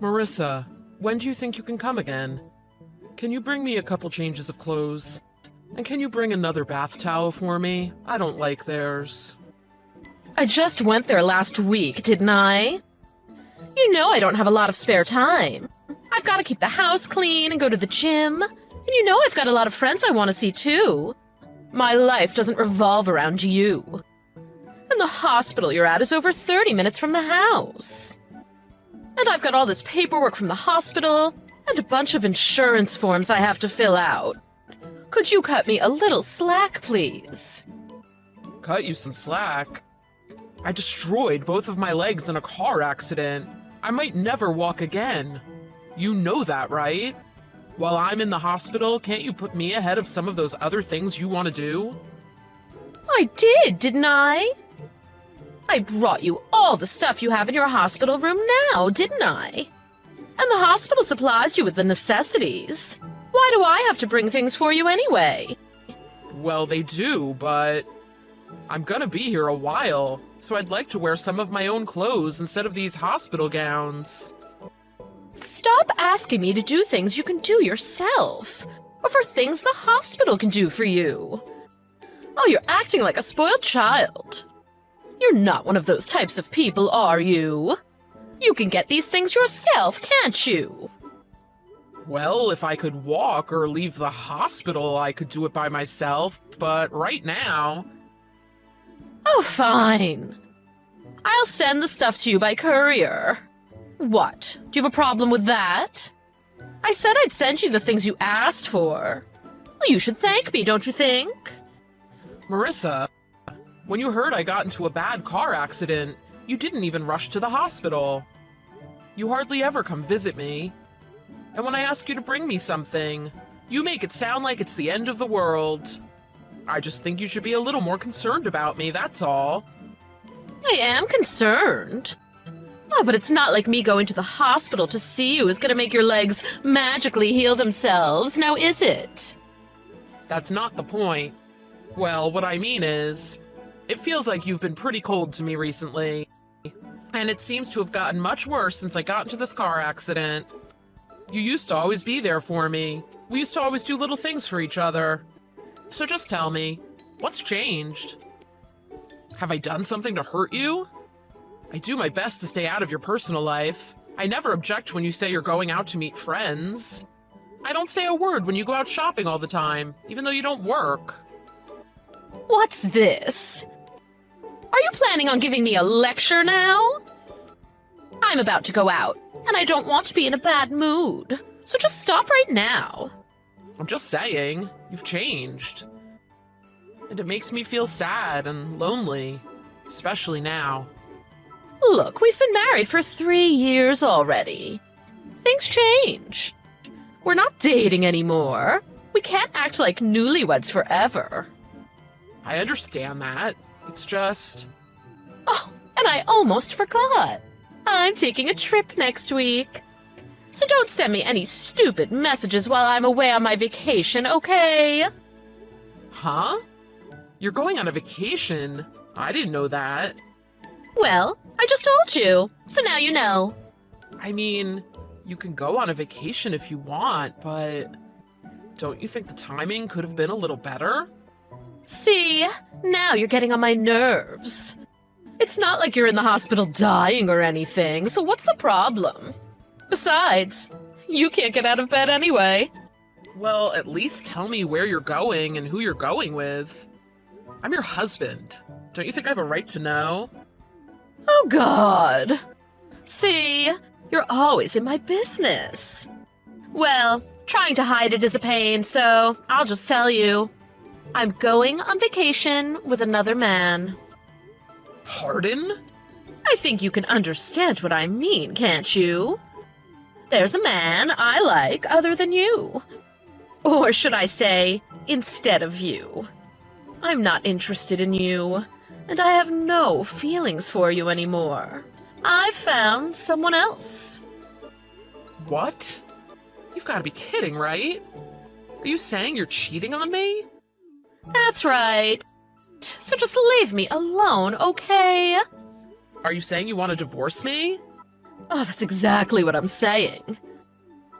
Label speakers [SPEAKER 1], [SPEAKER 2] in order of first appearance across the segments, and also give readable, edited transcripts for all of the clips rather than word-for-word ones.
[SPEAKER 1] Marissa, when do you think you can come again? Can you bring me a couple changes of clothes? And can you bring another bath towel for me? I don't like theirs.
[SPEAKER 2] I just went there last week, didn't I? You know I don't have a lot of spare time. I've got to keep the house clean and go to the gym. And you know I've got a lot of friends I want to see too. My life doesn't revolve around you. And the hospital you're at is over 30 minutes from the house. And I've got all this paperwork from the hospital and a bunch of insurance forms I have to fill out. Could you cut me a little slack, please?
[SPEAKER 1] Cut you some slack? I destroyed both of my legs in a car accident. I might never walk again. You know that, right? While I'm in the hospital, can't you put me ahead of some of those other things you want to do?
[SPEAKER 2] I did, didn't I? I brought you all the stuff you have in your hospital room now, didn't I? And the hospital supplies you with the necessities. Why do I have to bring things for you anyway?
[SPEAKER 1] Well, they do, but I'm gonna be here a while, so I'd like to wear some of my own clothes instead of these hospital gowns.
[SPEAKER 2] Stop asking me to do things you can do yourself, or for things the hospital can do for you. Oh, you're acting like a spoiled child. You're not one of those types of people, are you? You can get these things yourself, can't you?
[SPEAKER 1] Well, if I could walk or leave the hospital, I could do it by myself, but right now...
[SPEAKER 2] Oh, fine. I'll send the stuff to you by courier. What? Do you have a problem with that? I said I'd send you the things you asked for. Well, you should thank me, don't you think?
[SPEAKER 1] Marissa, when you heard I got into a bad car accident, you didn't even rush to the hospital. You hardly ever come visit me. And when I ask you to bring me something, you make it sound like it's the end of the world. I just think you should be a little more concerned about me, that's all.
[SPEAKER 2] I am concerned. Oh, but it's not like me going to the hospital to see you is gonna make your legs magically heal themselves, now is it?
[SPEAKER 1] That's not the point. Well, what I mean is, it feels like you've been pretty cold to me recently. And it seems to have gotten much worse since I got into this car accident. You used to always be there for me. We used to always do little things for each other. So just tell me, what's changed? Have I done something to hurt you? I do my best to stay out of your personal life. I never object when you say you're going out to meet friends. I don't say a word when you go out shopping all the time, even though you don't work.
[SPEAKER 2] What's this? Are you planning on giving me a lecture now? I'm about to go out, and I don't want to be in a bad mood. So just stop right now.
[SPEAKER 1] I'm just saying, you've changed. And it makes me feel sad and lonely, especially now.
[SPEAKER 2] Look, we've been married for 3 years already. Things change. We're not dating anymore. We can't act like newlyweds forever.
[SPEAKER 1] I understand that. It's just...
[SPEAKER 2] Oh, and I almost forgot. I'm taking a trip next week. So don't send me any stupid messages while I'm away on my vacation, okay?
[SPEAKER 1] Huh? You're going on a vacation? I didn't know that.
[SPEAKER 2] Well, I just told you, so now you know.
[SPEAKER 1] I mean, you can go on a vacation if you want, but don't you think the timing could have been a little better?
[SPEAKER 2] See, now you're getting on my nerves. It's not like you're in the hospital dying or anything, so what's the problem? Besides, you can't get out of bed anyway.
[SPEAKER 1] Well, at least tell me where you're going and who you're going with. I'm your husband. Don't you think I have a right to know?
[SPEAKER 2] Oh, God. See, you're always in my business. Well, trying to hide it is a pain, so I'll just tell you. I'm going on vacation with another man.
[SPEAKER 1] Pardon?
[SPEAKER 2] I think you can understand what I mean, can't you? There's a man I like other than you. Or should I say, instead of you. I'm not interested in you, and I have no feelings for you anymore. I've found someone else.
[SPEAKER 1] What? You've got to be kidding, right? Are you saying you're cheating on me?
[SPEAKER 2] That's right. So just leave me alone, okay?
[SPEAKER 1] Are you saying you want to divorce me?
[SPEAKER 2] Oh, that's exactly what I'm saying.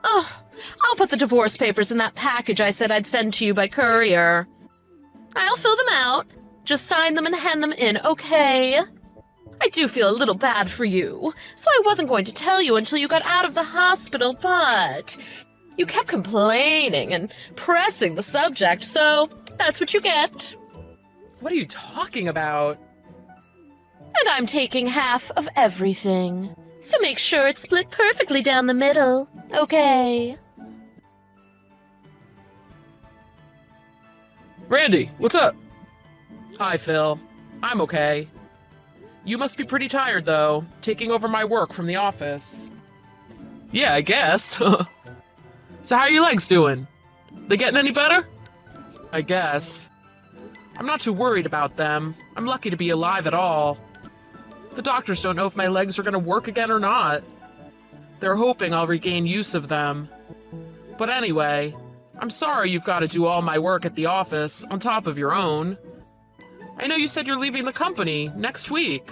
[SPEAKER 2] Oh, I'll put the divorce papers in that package I said I'd send to you by courier. I'll fill them out. Just sign them and hand them in, okay? I do feel a little bad for you, so I wasn't going to tell you until you got out of the hospital, but you kept complaining and pressing the subject, so that's what you get.
[SPEAKER 1] What are you talking about?
[SPEAKER 2] And I'm taking half of everything, so make sure it's split perfectly down the middle, okay?
[SPEAKER 1] Randy, what's up? Hi, Phil. I'm okay. You must be pretty tired, though, taking over my work from the office. Yeah, I guess. So how are your legs doing? They getting any better? I guess. I'm not too worried about them. I'm lucky to be alive at all. The doctors don't know if my legs are gonna work again or not. They're hoping I'll regain use of them. But anyway, I'm sorry you've got to do all my work at the office on top of your own. I know you said you're leaving the company next week.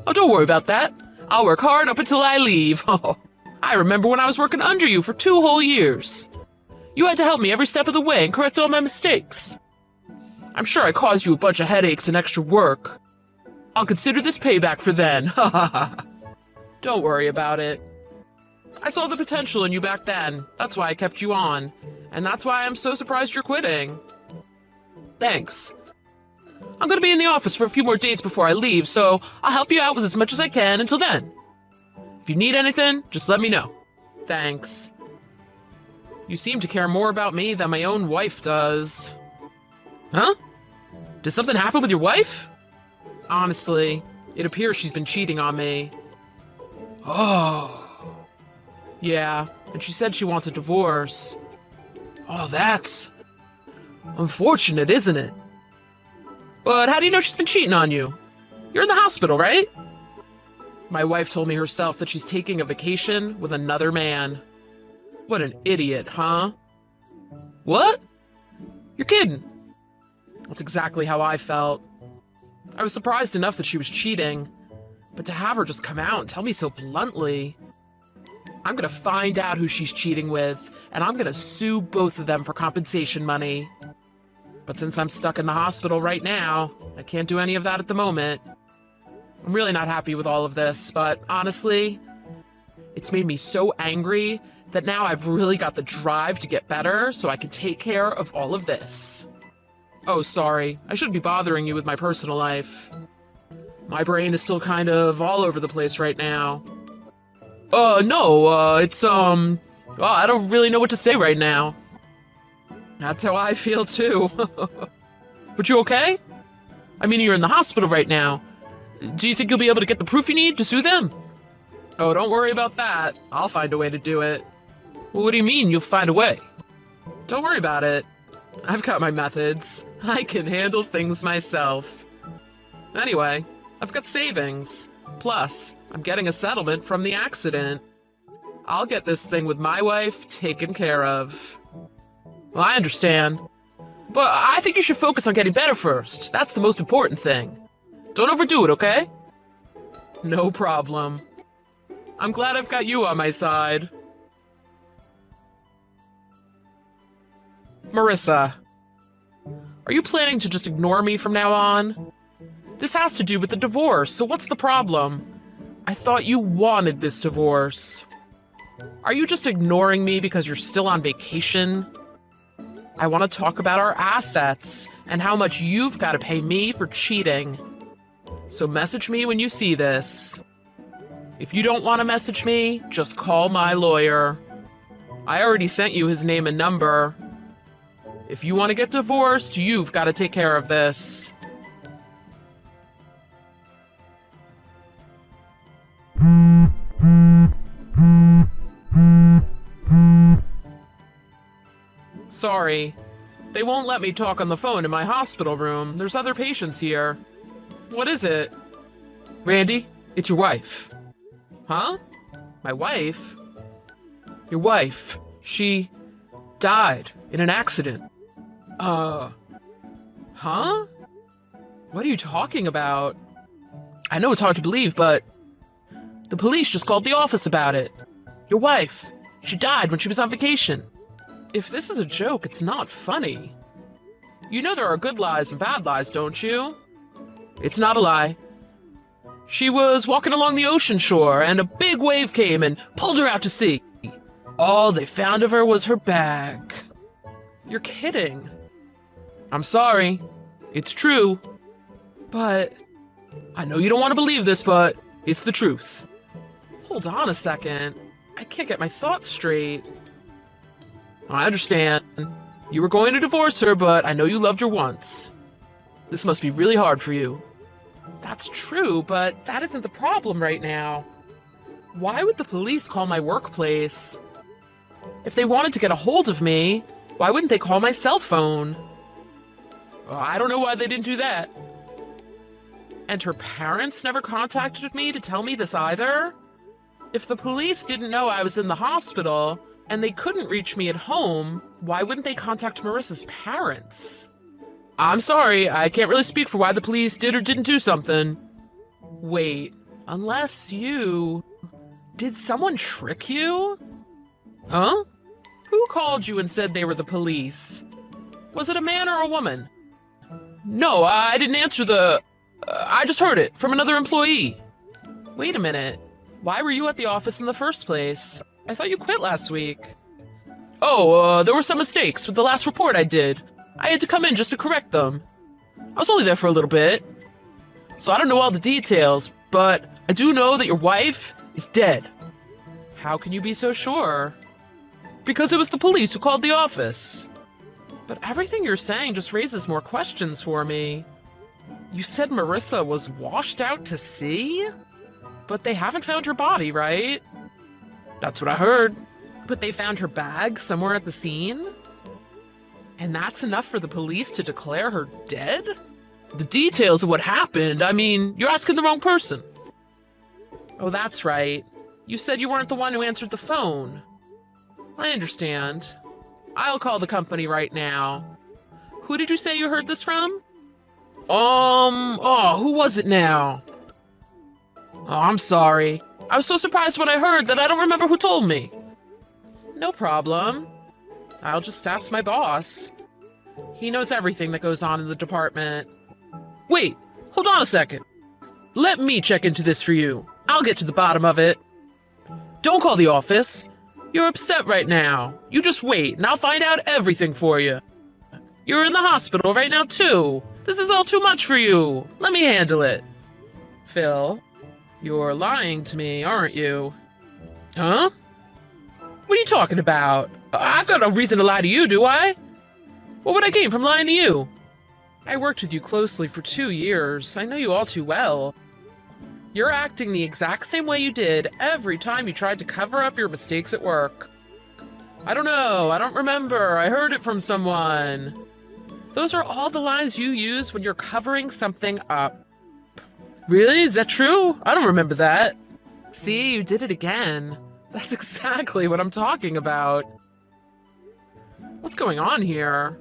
[SPEAKER 1] Oh, don't worry about that. I'll work hard up until I leave. Oh, I remember when I was working under you for 2 whole years. You had to help me every step of the way and correct all my mistakes. I'm sure I caused you a bunch of headaches and extra work. I'll consider this payback for then. Don't worry about it. I saw the potential in you back then. That's why I kept you on. And that's why I'm so surprised you're quitting. Thanks. I'm gonna be in the office for a few more days before I leave, so I'll help you out with as much as I can until then. If you need anything, just let me know. Thanks. You seem to care more about me than my own wife does. Huh? Did something happen with your wife? Honestly, it appears she's been cheating on me. Oh. Yeah, and she said she wants a divorce. Oh, that's unfortunate, isn't it? But how do you know she's been cheating on you? You're in the hospital, right? My wife told me herself that she's taking a vacation with another man. What an idiot, huh? What? You're kidding. That's exactly how I felt. I was surprised enough that she was cheating, but to have her just come out and tell me so bluntly. I'm gonna find out who she's cheating with, and I'm gonna sue both of them for compensation money. But since I'm stuck in the hospital right now, I can't do any of that at the moment. I'm really not happy with all of this, but honestly, it's made me so angry that now I've really got the drive to get better so I can take care of all of this. Oh, sorry. I shouldn't be bothering you with my personal life. My brain is still kind of all over the place right now. No, it's, I don't really know what to say right now. That's how I feel, too. But you okay? I mean, you're in the hospital right now. Do you think you'll be able to get the proof you need to sue them? Oh, don't worry about that. I'll find a way to do it. Well, what do you mean, you'll find a way? Don't worry about it. I've got my methods. I can handle things myself. Anyway, I've got savings. Plus, I'm getting a settlement from the accident. I'll get this thing with my wife taken care of. Well, I understand. But I think you should focus on getting better first. That's the most important thing. Don't overdo it, okay? No problem. I'm glad I've got you on my side. Marissa, are you planning to just ignore me from now on? This has to do with the divorce, so what's the problem? I thought you wanted this divorce. Are you just ignoring me because you're still on vacation? I want to talk about our assets and how much you've got to pay me for cheating. So message me when you see this. If you don't want to message me, just call my lawyer. I already sent you his name and number. If you want to get divorced, you've got to take care of this. Sorry. They won't let me talk on the phone in my hospital room. There's other patients here. What is it? Randy, it's your wife. Huh? My wife? Your wife. She died in an accident. Huh? What are you talking about? I know it's hard to believe, but The police just called the office about it. Your wife, she died when she was on vacation. If this is a joke, it's not funny. You know there are good lies and bad lies, don't you? It's not a lie. She was walking along the ocean shore, and a big wave came and pulled her out to sea. All they found of her was her bag. You're kidding. I'm sorry. It's true. But I know you don't want to believe this, but it's the truth. Hold on a second. I can't get my thoughts straight. I understand. You were going to divorce her, but I know you loved her once. This must be really hard for you. That's true, but that isn't the problem right now. Why would the police call my workplace? If they wanted to get a hold of me, why wouldn't they call my cell phone? I don't know why they didn't do that. And her parents never contacted me to tell me this either? If the police didn't know I was in the hospital and they couldn't reach me at home, why wouldn't they contact Marissa's parents? I'm sorry, I can't really speak for why the police did or didn't do something. Wait, unless you... Did someone trick you? Huh? Who called you and said they were the police? Was it a man or a woman? No, I didn't answer the... I just heard it from another employee. Wait a minute. Why were you at the office in the first place? I thought you quit last week. Oh, there were some mistakes with the last report I did. I had to come in just to correct them. I was only there for a little bit. So I don't know all the details, but I do know that your wife is dead. How can you be so sure? Because it was the police who called the office. But everything you're saying just raises more questions for me. You said Marissa was washed out to sea? But they haven't found her body, right? That's what I heard. But they found her bag somewhere at the scene? And that's enough for the police to declare her dead? The details of what happened, I mean, you're asking the wrong person. Oh, that's right. You said you weren't the one who answered the phone. I understand. I'll call the company right now. Who did you say you heard this from? Who was it now? Oh, I'm sorry. I was so surprised when I heard that I don't remember who told me. No problem. I'll just ask my boss. He knows everything that goes on in the department. Wait, hold on a second. Let me check into this for you. I'll get to the bottom of it. Don't call the office. You're upset right now. You just wait, and I'll find out everything for you. You're in the hospital right now, too. This is all too much for you. Let me handle it. Phil, you're lying to me, aren't you? Huh? What are you talking about? I've got no reason to lie to you, do I? What would I gain from lying to you? I worked with you closely for 2 years. I know you all too well. You're acting the exact same way you did every time you tried to cover up your mistakes at work. I don't know. I don't remember. I heard it from someone. Those are all the lines you use when you're covering something up. Really? Is that true? I don't remember that. See, you did it again. That's exactly what I'm talking about. What's going on here?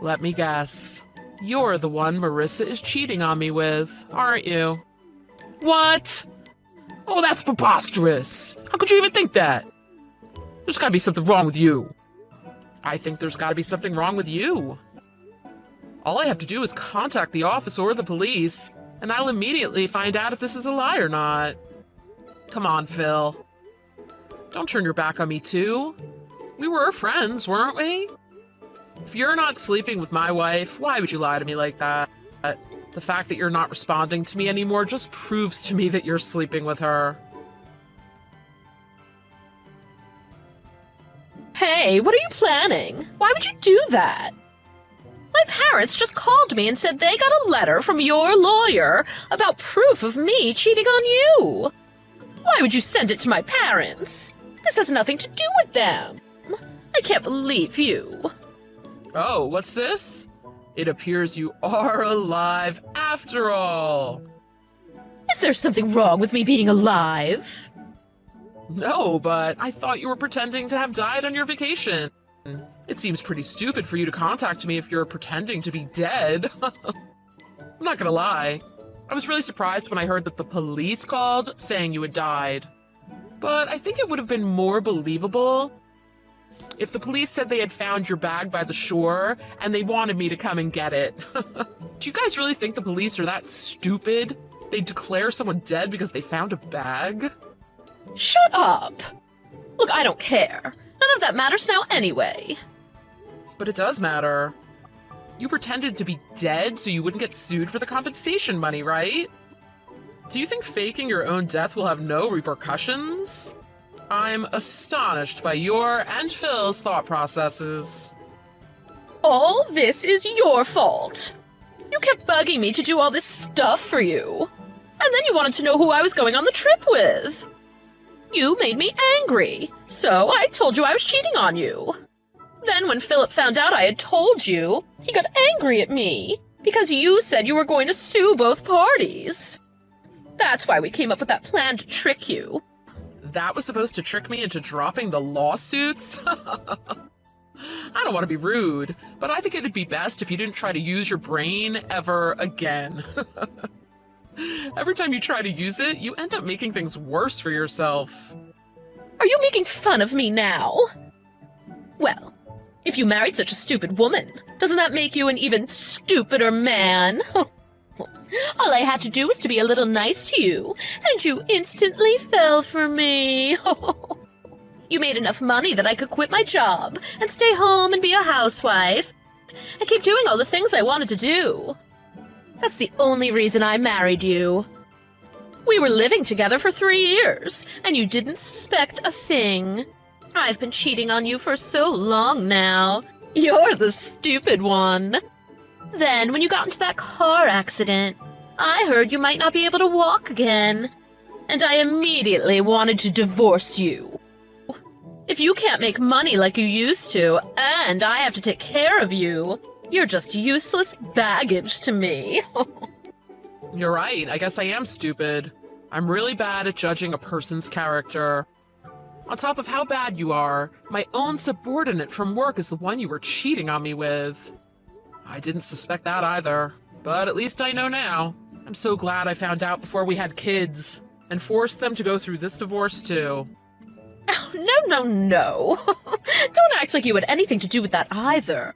[SPEAKER 1] Let me guess. You're the one Marissa is cheating on me with, aren't you? What? Oh, that's preposterous. How could you even think that? There's gotta be something wrong with you. I think there's gotta be something wrong with you. All I have to do is contact the office or the police, and I'll immediately find out if this is a lie or not. Come on, Phil. Don't turn your back on me, too. We were friends, weren't we? If you're not sleeping with my wife, why would you lie to me like that? The fact that you're not responding to me anymore just proves to me that you're sleeping with her.
[SPEAKER 2] Hey, what are you planning? Why would you do that? My parents just called me and said they got a letter from your lawyer about proof of me cheating on you. Why would you send it to my parents? This has nothing to do with them. I can't believe you.
[SPEAKER 1] Oh, what's this? It appears you are alive after all.
[SPEAKER 2] Is there something wrong with me being alive?
[SPEAKER 1] No, but I thought you were pretending to have died on your vacation. It seems pretty stupid for you to contact me if you're pretending to be dead. I'm not gonna lie. I was really surprised when I heard that the police called saying you had died. But I think it would have been more believable if the police said they had found your bag by the shore and they wanted me to come and get it. Do you guys really think the police are that stupid? They declare someone dead because they found a bag?
[SPEAKER 2] Shut up! Look, I don't care. None of that matters now anyway.
[SPEAKER 1] But it does matter. You pretended to be dead so you wouldn't get sued for the compensation money, right? Do you think faking your own death will have no repercussions? I'm astonished by your and Phil's thought processes.
[SPEAKER 2] All this is your fault. You kept bugging me to do all this stuff for you. And then you wanted to know who I was going on the trip with. You made me angry, so I told you I was cheating on you. Then when Philip found out I had told you, he got angry at me because you said you were going to sue both parties. That's why we came up with that plan to trick you.
[SPEAKER 1] That was supposed to trick me into dropping the lawsuits? I don't want to be rude, but I think it'd be best if you didn't try to use your brain ever again. Every time you try to use it, you end up making things worse for yourself.
[SPEAKER 2] Are you making fun of me now? Well, if you married such a stupid woman, doesn't that make you an even stupider man? All I had to do was to be a little nice to you, and you instantly fell for me. You made enough money that I could quit my job and stay home and be a housewife and keep doing all the things I wanted to do. That's the only reason I married you. We were living together for 3 years, and you didn't suspect a thing. I've been cheating on you for so long now. You're the stupid one. Then, when you got into that car accident, I heard you might not be able to walk again, and I immediately wanted to divorce you. If you can't make money like you used to, and I have to take care of you, you're just useless baggage to me.
[SPEAKER 1] You're right, I guess I am stupid. I'm really bad at judging a person's character. On top of how bad you are, my own subordinate from work is the one you were cheating on me with. I didn't suspect that either, but at least I know now. I'm so glad I found out before we had kids, and forced them to go through this divorce too.
[SPEAKER 2] Oh, no. Don't act like you had anything to do with that either.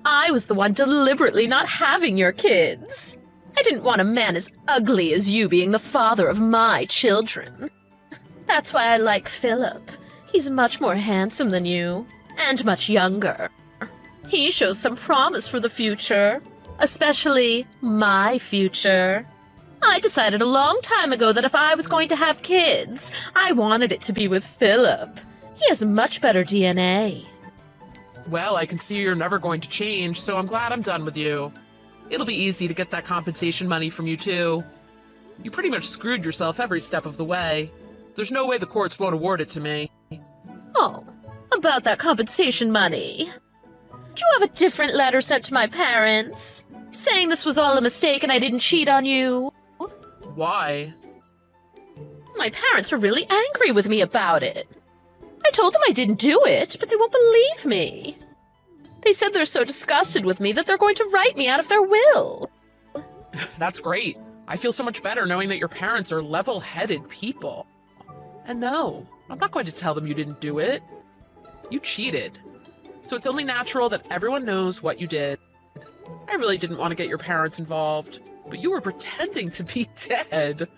[SPEAKER 2] I was the one deliberately not having your kids. I didn't want a man as ugly as you being the father of my children. That's why I like Philip. He's much more handsome than you, and much younger. He shows some promise for the future, especially my future. I decided a long time ago that if I was going to have kids, I wanted it to be with Philip. He has much better DNA.
[SPEAKER 1] Well, I can see you're never going to change, so I'm glad I'm done with you. It'll be easy to get that compensation money from you too. You pretty much screwed yourself every step of the way. There's no way the courts won't award it to me.
[SPEAKER 2] Oh, about that compensation money. Do you have a different letter sent to my parents, saying this was all a mistake and I didn't cheat on you?
[SPEAKER 1] Why?
[SPEAKER 2] My parents are really angry with me about it. I told them I didn't do it, but they won't believe me. They said they're so disgusted with me that they're going to write me out of their will.
[SPEAKER 1] That's great. I feel so much better knowing that your parents are level-headed people. And no, I'm not going to tell them you didn't do it. You cheated. So it's only natural that everyone knows what you did. I really didn't want to get your parents involved, but you were pretending to be dead.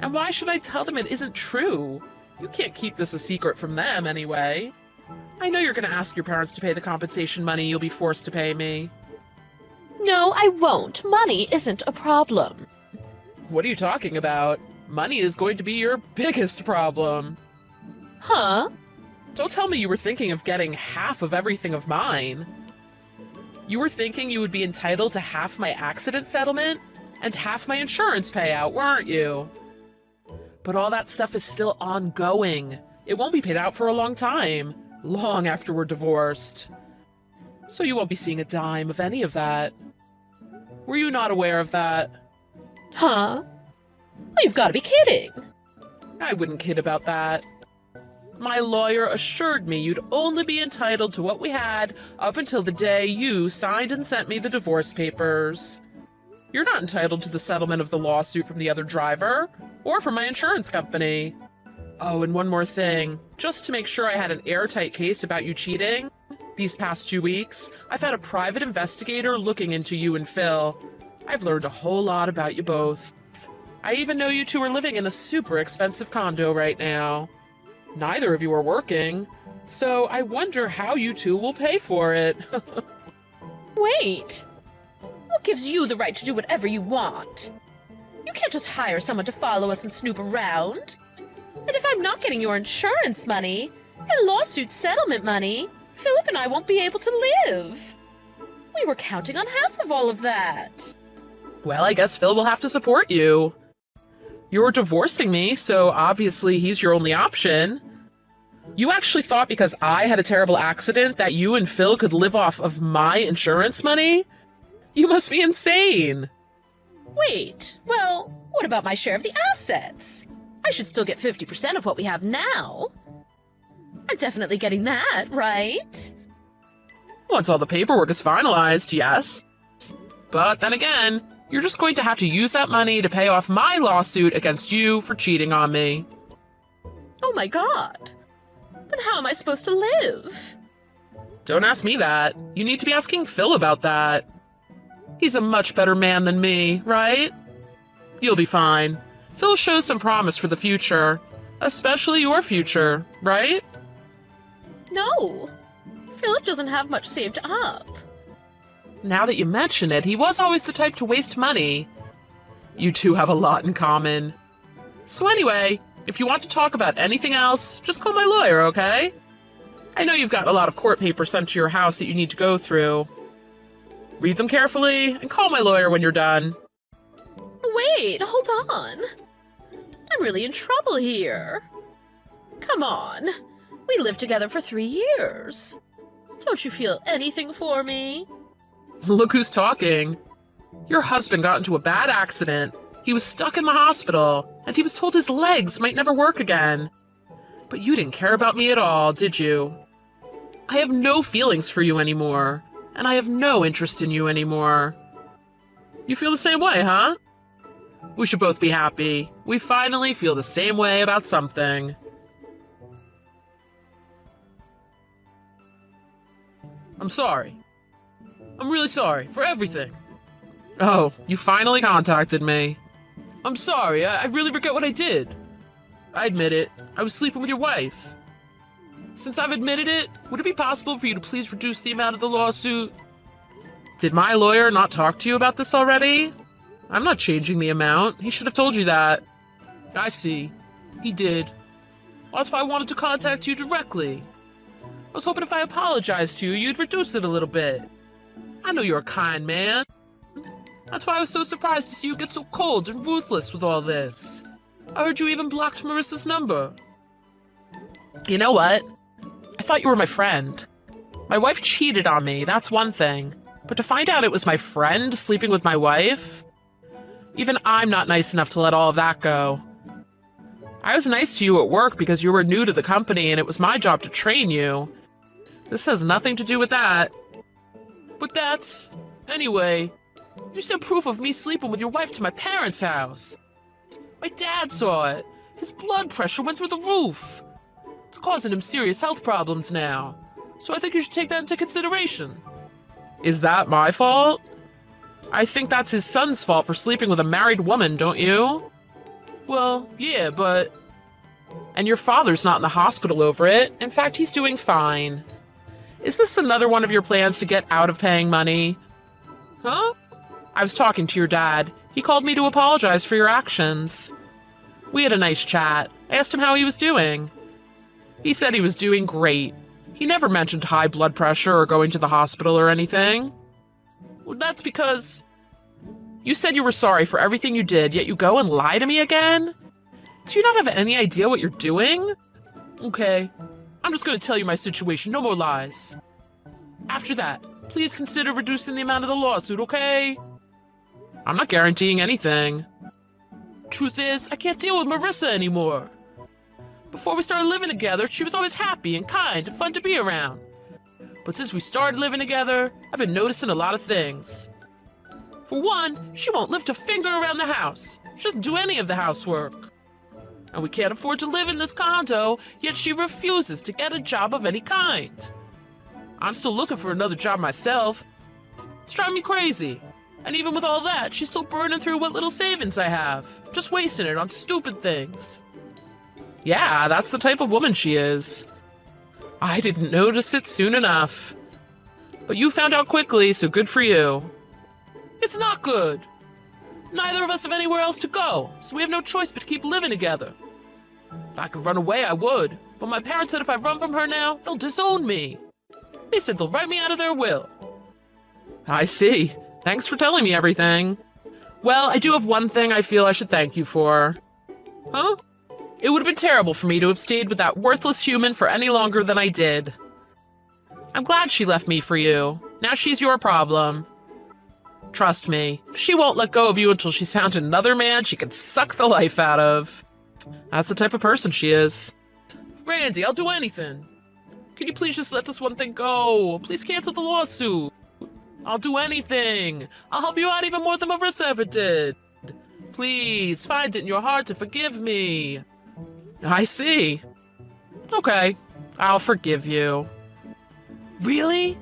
[SPEAKER 1] And why should I tell them it isn't true? You can't keep this a secret from them anyway. I know you're going to ask your parents to pay the compensation money you'll be forced to pay me.
[SPEAKER 2] No, I won't. Money isn't a problem.
[SPEAKER 1] What are you talking about? Money is going to be your biggest problem.
[SPEAKER 2] Huh?
[SPEAKER 1] Don't tell me you were thinking of getting half of everything of mine. You were thinking you would be entitled to half my accident settlement and half my insurance payout, weren't you? But all that stuff is still ongoing. It won't be paid out for a long time, long after we're divorced. So you won't be seeing a dime of any of that. Were you not aware of that?
[SPEAKER 2] Huh? Well, you've got to be kidding.
[SPEAKER 1] I wouldn't kid about that. My lawyer assured me you'd only be entitled to what we had up until the day you signed and sent me the divorce papers. You're not entitled to the settlement of the lawsuit from the other driver, or from my insurance company. Oh, and one more thing. Just to make sure I had an airtight case about you cheating, these past 2 weeks, I've had a private investigator looking into you and Phil. I've learned a whole lot about you both. I even know you two are living in a super expensive condo right now. Neither of you are working, so I wonder how you two will pay for it.
[SPEAKER 2] Wait! What gives you the right to do whatever you want? You can't just hire someone to follow us and snoop around. And if I'm not getting your insurance money and lawsuit settlement money, Philip and I won't be able to live. We were counting on half of all of that.
[SPEAKER 1] Well, I guess Phil will have to support you. You're divorcing me, so obviously he's your only option. You actually thought because I had a terrible accident that you and Phil could live off of my insurance money? You must be insane.
[SPEAKER 2] Wait, well, what about my share of the assets? I should still get 50% of what we have now. I'm definitely getting that, right?
[SPEAKER 1] Once all the paperwork is finalized, yes. But then again, you're just going to have to use that money to pay off my lawsuit against you for cheating on me.
[SPEAKER 2] Oh my god. Then how am I supposed to live?
[SPEAKER 1] Don't ask me that. You need to be asking Phil about that. He's a much better man than me, right? You'll be fine. Phil shows some promise for the future. Especially your future, right?
[SPEAKER 2] No. Philip doesn't have much saved up.
[SPEAKER 1] Now that you mention it, he was always the type to waste money. You two have a lot in common. So anyway, if you want to talk about anything else, just call my lawyer, okay? I know you've got a lot of court papers sent to your house that you need to go through. Read them carefully and call my lawyer when you're done.
[SPEAKER 2] Wait, hold on. I'm really in trouble here. Come on. We lived together for 3 years. Don't you feel anything for me?
[SPEAKER 1] Look who's talking. Your husband got into a bad accident. He was stuck in the hospital, and he was told his legs might never work again. But you didn't care about me at all, did you? I have no feelings for you anymore, and I have no interest in you anymore. You feel the same way, huh? We should both be happy. We finally feel the same way about something. I'm sorry. I'm really sorry for everything. Oh, you finally contacted me. I'm sorry, I really regret what I did. I admit it, I was sleeping with your wife. Since I've admitted it, would it be possible for you to please reduce the amount of the lawsuit? Did my lawyer not talk to you about this already? I'm not changing the amount. He should have told you that. I see. He did. Well, that's why I wanted to contact you directly. I was hoping if I apologized to you, you'd reduce it a little bit. I know you're a kind man. That's why I was so surprised to see you get so cold and ruthless with all this. I heard you even blocked Marissa's number. You know what? I thought you were my friend. My wife cheated on me, that's one thing. But to find out it was my friend sleeping with my wife? Even I'm not nice enough to let all of that go. I was nice to you at work because you were new to the company and it was my job to train you. This has nothing to do with that. But that's... Anyway, you sent proof of me sleeping with your wife to my parents' house. My dad saw it. His blood pressure went through the roof. It's causing him serious health problems now. So I think you should take that into consideration. Is that my fault? I think that's his son's fault for sleeping with a married woman, don't you? Well, yeah, but... And your father's not in the hospital over it. In fact, he's doing fine. Is this another one of your plans to get out of paying money? Huh? I was talking to your dad. He called me to apologize for your actions. We had a nice chat. I asked him how he was doing. He said he was doing great. He never mentioned high blood pressure or going to the hospital or anything. Well, that's because... You said you were sorry for everything you did, yet you go and lie to me again? Do you not have any idea what you're doing? Okay, I'm just gonna tell you my situation, no more lies. After that, please consider reducing the amount of the lawsuit, okay? I'm not guaranteeing anything. Truth is, I can't deal with Marissa anymore. Before we started living together, she was always happy and kind and fun to be around. But since we started living together, I've been noticing a lot of things. For one, she won't lift a finger around the house. She doesn't do any of the housework. And we can't afford to live in this condo, yet she refuses to get a job of any kind. I'm still looking for another job myself. It's driving me crazy. And even with all that, she's still burning through what little savings I have, just wasting it on stupid things. Yeah, that's the type of woman she is. I didn't notice it soon enough. But you found out quickly, so good for you. It's not good. Neither of us have anywhere else to go, so we have no choice but to keep living together. If I could run away, I would, but my parents said if I run from her now, they'll disown me. They said they'll write me out of their will. I see. Thanks for telling me everything. Well, I do have one thing I feel I should thank you for. Huh? It would have been terrible for me to have stayed with that worthless human for any longer than I did. I'm glad she left me for you. Now she's your problem. Trust me, she won't let go of you until she's found another man she can suck the life out of. That's the type of person she is. Randy, I'll do anything. Can you please just let this one thing go? Please cancel the lawsuit. I'll do anything. I'll help you out even more than Marissa ever did. Please, find it in your heart to forgive me. I see. Okay, I'll forgive you. Really?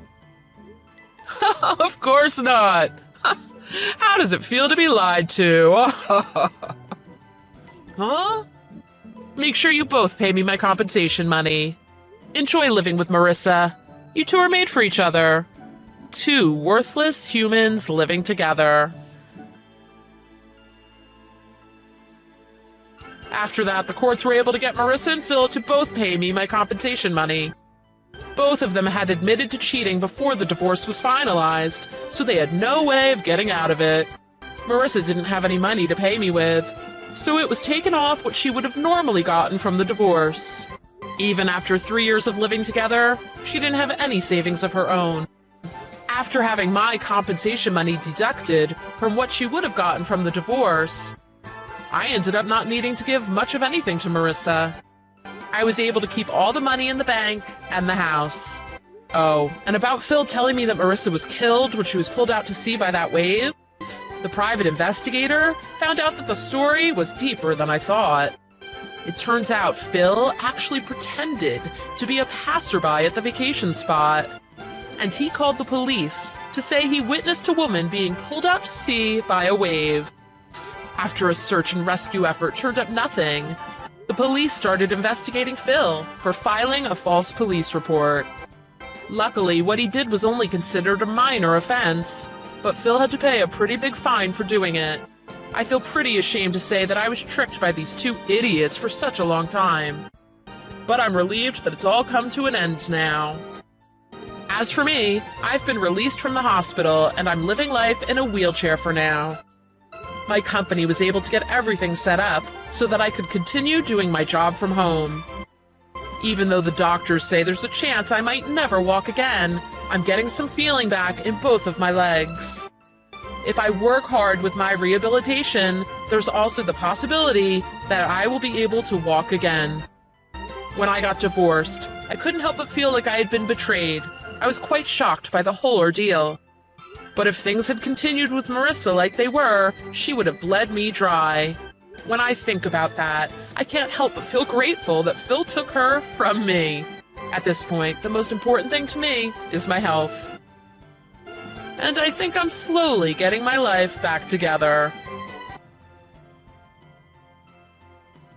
[SPEAKER 1] Of course not. How does it feel to be lied to? Huh? Make sure you both pay me my compensation money. Enjoy living with Marissa. You two are made for each other. Two worthless humans living together. After that, the courts were able to get Marissa and Phil to both pay me my compensation money. Both of them had admitted to cheating before the divorce was finalized, so they had no way of getting out of it. Marissa didn't have any money to pay me with, so it was taken off what she would have normally gotten from the divorce. Even after 3 years of living together, she didn't have any savings of her own. After having my compensation money deducted from what she would have gotten from the divorce, I ended up not needing to give much of anything to Marissa. I was able to keep all the money in the bank and the house. Oh, and about Phil telling me that Marissa was killed when she was pulled out to sea by that wave, the private investigator found out that the story was deeper than I thought. It turns out Phil actually pretended to be a passerby at the vacation spot, and he called the police to say he witnessed a woman being pulled out to sea by a wave. After a search and rescue effort turned up nothing, the police started investigating Phil for filing a false police report. Luckily, what he did was only considered a minor offense, but Phil had to pay a pretty big fine for doing it. I feel pretty ashamed to say that I was tricked by these two idiots for such a long time. But I'm relieved that it's all come to an end now. As for me, I've been released from the hospital and I'm living life in a wheelchair for now. My company was able to get everything set up so that I could continue doing my job from home. Even though the doctors say there's a chance I might never walk again, I'm getting some feeling back in both of my legs. If I work hard with my rehabilitation, there's also the possibility that I will be able to walk again. When I got divorced, I couldn't help but feel like I had been betrayed. I was quite shocked by the whole ordeal. But if things had continued with Marissa like they were, she would have bled me dry. When I think about that, I can't help but feel grateful that Phil took her from me. At this point, the most important thing to me is my health. And I think I'm slowly getting my life back together.